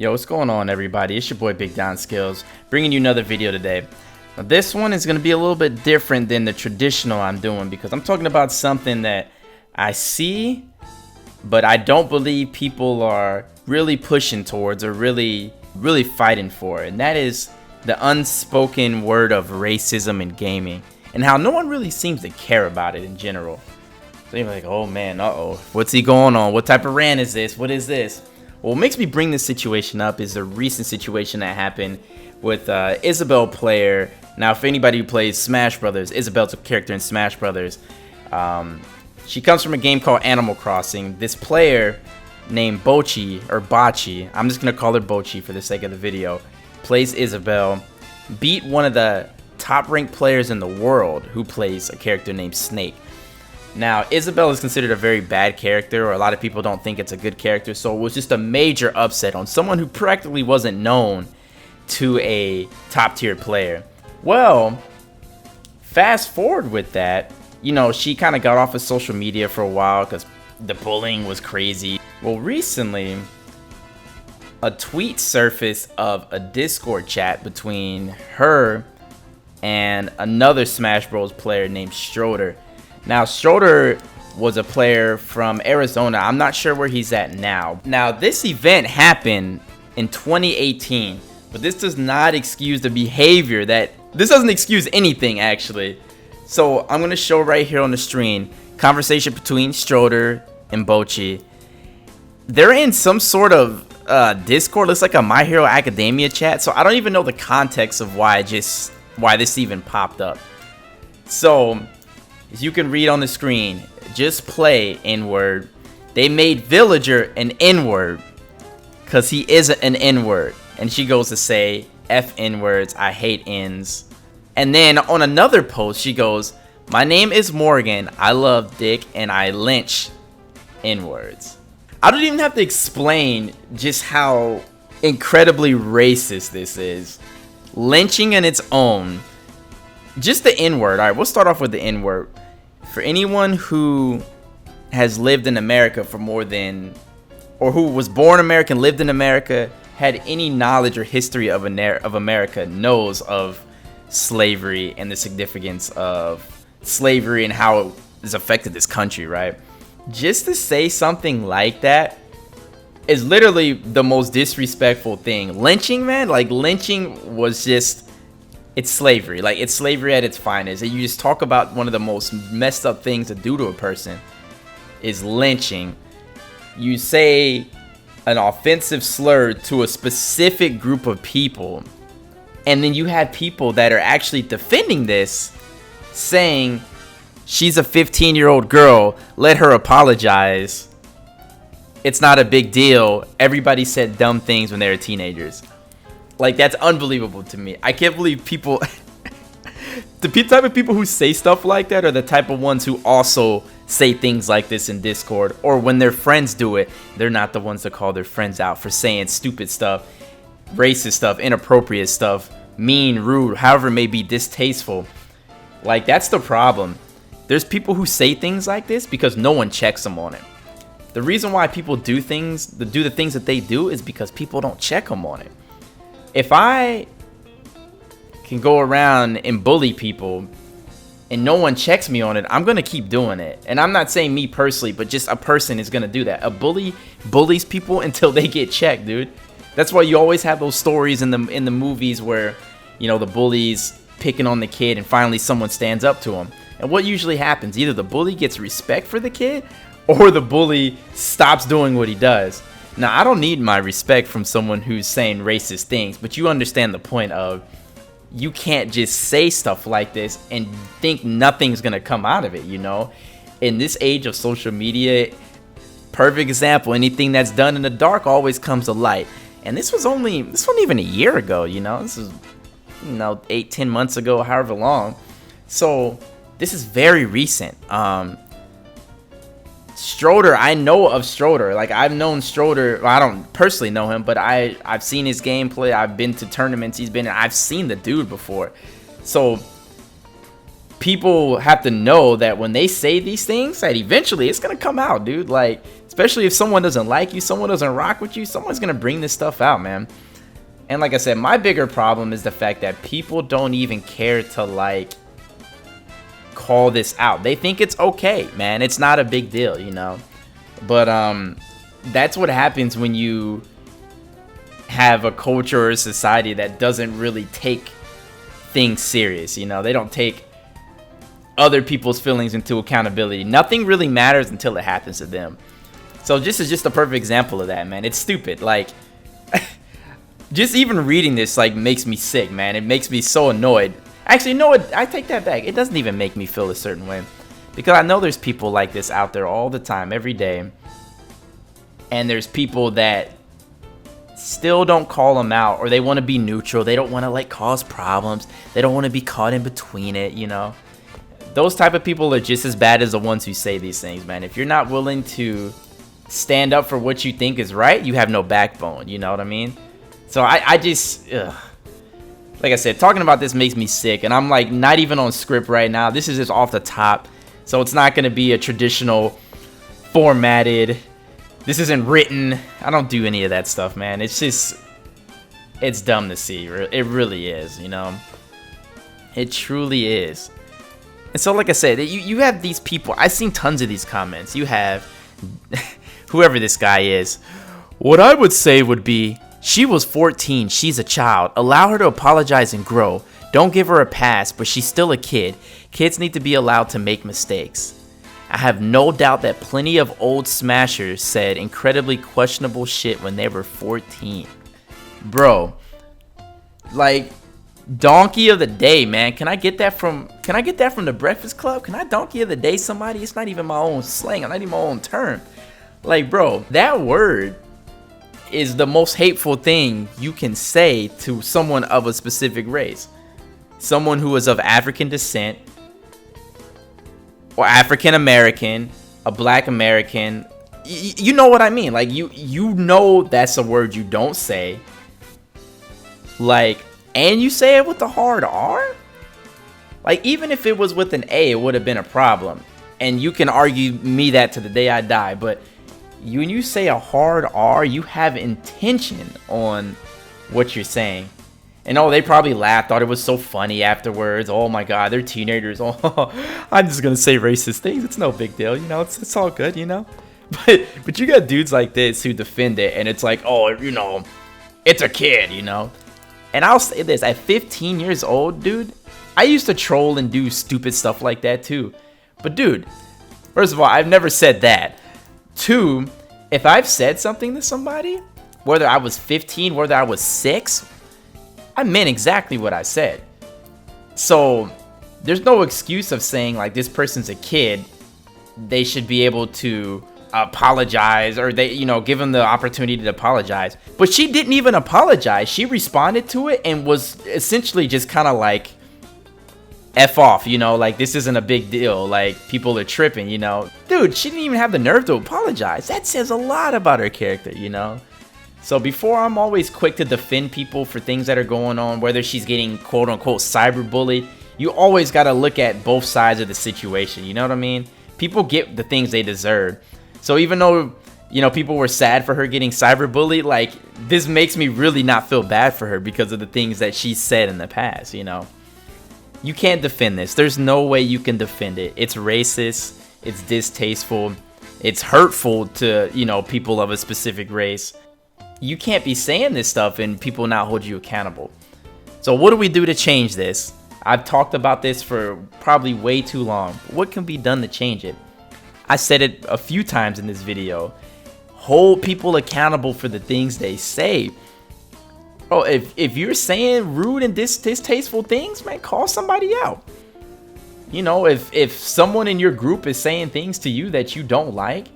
Yo, what's going on, everybody? It's your boy BigDonSkillz, bringing you another video today. Now, this one is going to be a little bit different than the traditional I'm doing because I'm talking about something that I see, but I don't believe people are really pushing towards or really fighting for, and that is the unspoken word of racism in gaming and how no one really seems to care about it in general. So you're like, oh man, what's he going on? What type of rant is this? What is this? Well, what makes me bring this situation up is a recent situation that happened with Isabelle player. Now, if anybody who plays Smash Brothers, Isabelle's a character in Smash Brothers. She comes from a game called Animal Crossing. This player named Bocchi, I'm just going to call her Bocchi for the sake of the video, plays Isabelle, beat one of the top ranked players in the world who plays a character named Snake. Now, Isabelle is considered a very bad character, or a lot of people don't think it's a good character, so it was just a major upset on someone who practically wasn't known to a top-tier player. Well, fast forward with that, you know, she kind of got off of social media for a while because the bullying was crazy. Well, recently, a tweet surfaced of a Discord chat between her and another Smash Bros. Player named Schroeder. Now, Schroeder was a player from Arizona. I'm not sure where he's at now. Now, this event happened in 2018, but this does not excuse the behavior this doesn't excuse anything, actually. So, I'm going to show right here on the screen, conversation between Schroeder and Bocchi. They're in some sort of Discord. Looks like a My Hero Academia chat, so I don't even know the context of why this even popped up. So, as you can read on the screen, just play N-word. They made Villager an N-word because he is an N-word. And she goes to say, F N-words, I hate N's. And then on another post, she goes, my name is Morgan, I love dick, and I lynch N-words. I don't even have to explain just how incredibly racist this is. Lynching in its own. Just the N-word. Alright, we'll start off with the N-word. For anyone who has lived in America for more than, or who was born American, lived in America, had any knowledge or history of America, knows of slavery and the significance of slavery and how it has affected this country, right? Just to say something like that is literally the most disrespectful thing. Lynching, man, like lynching was just, it's slavery. Like, it's slavery at its finest. And you just talk about one of the most messed up things to do to a person is lynching. You say an offensive slur to a specific group of people, and then you have people that are actually defending this, saying she's a 15-year-old girl, let her apologize. It's not a big deal. Everybody said dumb things when they were teenagers. Like, that's unbelievable to me. I can't believe people the type of people who say stuff like that are the type of ones who also say things like this in Discord, or when their friends do it, they're not the ones that call their friends out for saying stupid stuff, racist stuff, inappropriate stuff, mean, rude, however it may be, distasteful. Like, that's the problem. There's people who say things like this because no one checks them on it. The reason why people do the things that they do is because people don't check them on it. If I can go around and bully people and no one checks me on it, I'm going to keep doing it. And I'm not saying me personally, but just a person is going to do that. A bully bullies people until they get checked, dude. That's why you always have those stories in the movies where, you know, the bully's picking on the kid and finally someone stands up to him. And what usually happens? Either the bully gets respect for the kid or the bully stops doing what he does. Now, I don't need my respect from someone who's saying racist things, but you understand the point of you can't just say stuff like this and think nothing's going to come out of it, you know? In this age of social media, perfect example, anything that's done in the dark always comes to light. And this wasn't even a year ago, you know? This is, 8-10 months ago, however long. So, this is very recent. Schroeder, I know of Schroeder. Like, I've known Schroeder. Well, I don't personally know him, but I've seen his gameplay. I've been to tournaments he's been in. I've seen the dude before. So people have to know that when they say these things, that eventually it's gonna come out, dude. Like, Especially if someone doesn't like you, someone doesn't rock with you, someone's gonna bring this stuff out, man. And like I said, my bigger problem is the fact that people don't even care to like call this out. They think it's okay, man. It's not a big deal, you know. But that's what happens when you have a culture or a society that doesn't really take things serious, you know. They don't take other people's feelings into accountability. Nothing really matters until it happens to them. So this is just a perfect example of that, man. It's stupid. Like, just even reading this like makes me sick, man. It makes me so annoyed. Actually, no, I take that back. It doesn't even make me feel a certain way, because I know there's people like this out there all the time, every day. And there's people that still don't call them out, or they want to be neutral. They don't want to like cause problems. They don't want to be caught in between it, you know. Those type of people are just as bad as the ones who say these things, man. If you're not willing to stand up for what you think is right, you have no backbone, you know what I mean? So I just, like I said, talking about this makes me sick, and I'm like not even on script right now. This is just off the top, so it's not going to be a traditional formatted, this isn't written. I don't do any of that stuff, man. It's just, it's dumb to see. It really is, you know. It truly is. And so like I said, you have these people. I've seen tons of these comments. You have whoever this guy is. What I would say would be, she was 14, she's a child. Allow her to apologize and grow. Don't give her a pass, but she's still a kid. Kids need to be allowed to make mistakes. I have no doubt that plenty of old smashers said incredibly questionable shit when they were 14. Bro, like, donkey of the day, man. Can I get that from the Breakfast Club? Can I donkey of the day somebody? It's not even my own slang. I'm not even my own term. Like, bro, that word is the most hateful thing you can say to someone of a specific race. Someone who is of African descent, or African American, a Black American. You know what I mean? Like, you know that's a word you don't say. Like, and you say it with a hard R? Like, even if it was with an A, it would have been a problem. And you can argue me that to the day I die, but when you say a hard R, you have intention on what you're saying. And oh, they probably laughed, thought it was so funny afterwards. Oh my God, they're teenagers. Oh, I'm just gonna say racist things. It's no big deal, you know. It's all good, you know. But you got dudes like this who defend it, and it's like, oh, you know, it's a kid, you know. And I'll say this: at 15 years old, dude, I used to troll and do stupid stuff like that too. But dude, first of all, I've never said that. Two, if I've said something to somebody, whether I was 15, whether I was 6, I meant exactly what I said. So there's no excuse of saying like this person's a kid, they should be able to apologize, or they, you know, give them the opportunity to apologize. But she didn't even apologize. She responded to it and was essentially just kind of like, F off, you know, like this isn't a big deal, like people are tripping, you know. Dude, she didn't even have the nerve to apologize. That says a lot about her character, you know. So before I'm always quick to defend people for things that are going on, whether she's getting quote unquote cyberbullied, you always got to look at both sides of the situation, you know what I mean? People get the things they deserve. So even though, you know, people were sad for her getting cyberbullied, like this makes me really not feel bad for her because of the things that she said in the past, you know. You can't defend this. There's no way you can defend it. It's racist. It's distasteful. It's hurtful to, you know, people of a specific race. You can't be saying this stuff and people not hold you accountable. So what do we do to change this? I've talked about this for probably way too long. What can be done to change it? I said it a few times in this video. Hold people accountable for the things they say. Bro, if you're saying rude and distasteful things, man, call somebody out. You know, if someone in your group is saying things to you that you don't like,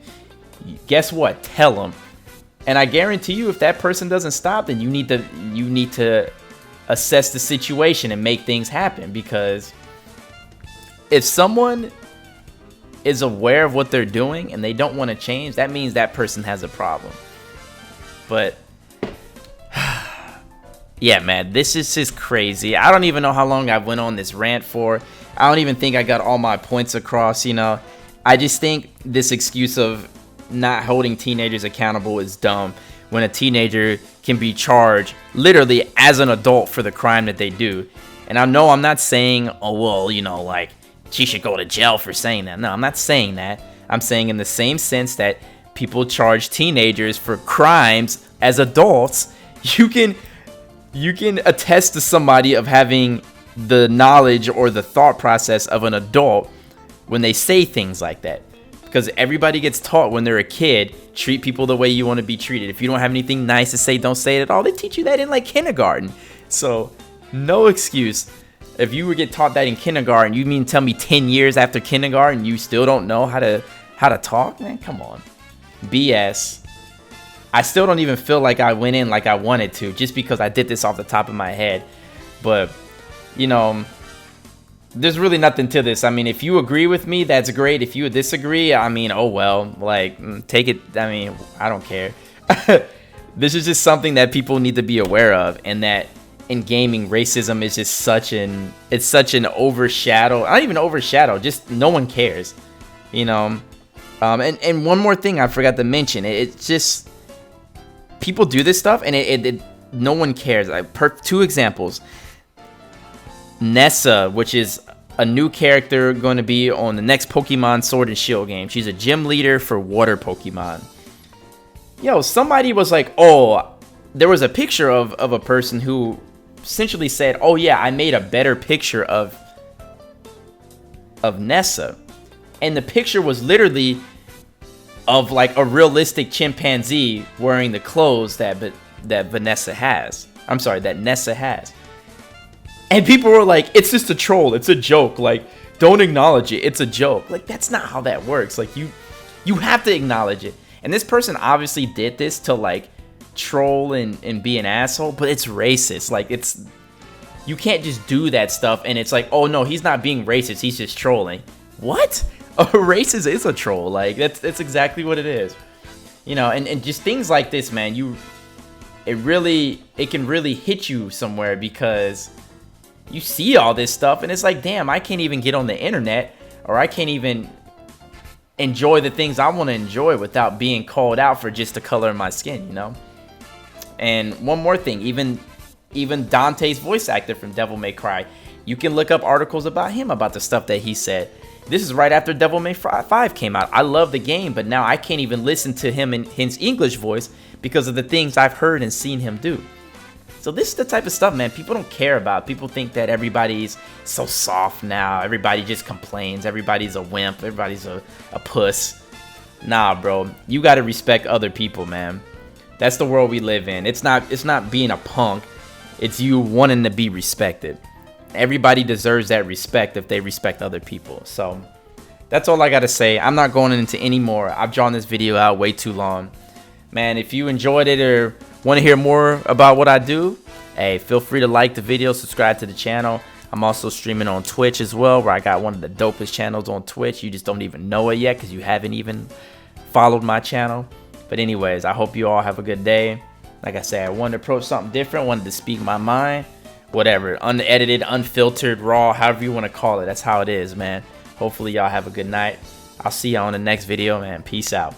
guess what? Tell them. And I guarantee you, if that person doesn't stop, then you need to assess the situation and make things happen. Because if someone is aware of what they're doing and they don't want to change, that means that person has a problem. But yeah, man, this is just crazy. I don't even know how long I went on this rant for. I don't even think I got all my points across, you know. I just think this excuse of not holding teenagers accountable is dumb when a teenager can be charged literally as an adult for the crime that they do. And I know I'm not saying, oh, well, you know, like, she should go to jail for saying that. No, I'm not saying that. I'm saying in the same sense that people charge teenagers for crimes as adults, you can attest to somebody of having the knowledge or the thought process of an adult when they say things like that. Because everybody gets taught when they're a kid, treat people the way you want to be treated. If you don't have anything nice to say, don't say it at all. They teach you that in like kindergarten. So no excuse. If you would get taught that in kindergarten, you mean tell me 10 years after kindergarten you still don't know how to talk? Man, come on. BS. I still don't even feel like I went in like I wanted to, just because I did this off the top of my head. But, you know, there's really nothing to this. I mean, if you agree with me, that's great. If you disagree, I mean, oh well, like, take it. I mean, I don't care. This is just something that people need to be aware of, and that in gaming, racism is just such an overshadow. Not even overshadow, just no one cares, you know. And one more thing I forgot to mention. It's just people do this stuff, and no one cares. Two examples. Nessa, which is a new character going to be on the next Pokemon Sword and Shield game. She's a gym leader for water Pokemon. Yo, somebody was like, oh, there was a picture of a person who essentially said, oh yeah, I made a better picture of Nessa. And the picture was literally of like a realistic chimpanzee wearing the clothes that Nessa has. And people were like, it's just a troll, it's a joke, like, don't acknowledge it, it's a joke. Like, that's not how that works. Like, you have to acknowledge it. And this person obviously did this to like troll and be an asshole, but it's racist. Like, you can't just do that stuff and it's like, oh no, he's not being racist, he's just trolling. What? A racist is a troll. Like, that's exactly what it is. You know, and just things like this, man, it can really hit you somewhere, because you see all this stuff and it's like, damn, I can't even get on the internet, or I can't even enjoy the things I want to enjoy without being called out for just the color of my skin, you know. And one more thing, even Dante's voice actor from Devil May Cry, you can look up articles about him, about the stuff that he said. This is right after Devil May 5 came out. I love the game, but now I can't even listen to him in his English voice because of the things I've heard and seen him do. So this is the type of stuff, man, people don't care about. People think that everybody's so soft now. Everybody just complains. Everybody's a wimp. Everybody's a puss. Nah, bro. You got to respect other people, man. That's the world we live in. It's not being a punk. It's you wanting to be respected. Everybody deserves that respect if they respect other people. So that's all I got to say. I'm not going into any more. I've drawn this video out way too long. Man, if you enjoyed it or want to hear more about what I do, hey, feel free to like the video, subscribe to the channel. I'm also streaming on Twitch as well, where I got one of the dopest channels on Twitch. You just don't even know it yet because you haven't even followed my channel. But anyways, I hope you all have a good day. Like I said, I wanted to approach something different, wanted to speak my mind. Whatever, unedited, unfiltered, raw, however you want to call it. That's how it is, man. Hopefully y'all have a good night. I'll see y'all in the next video, man. Peace out.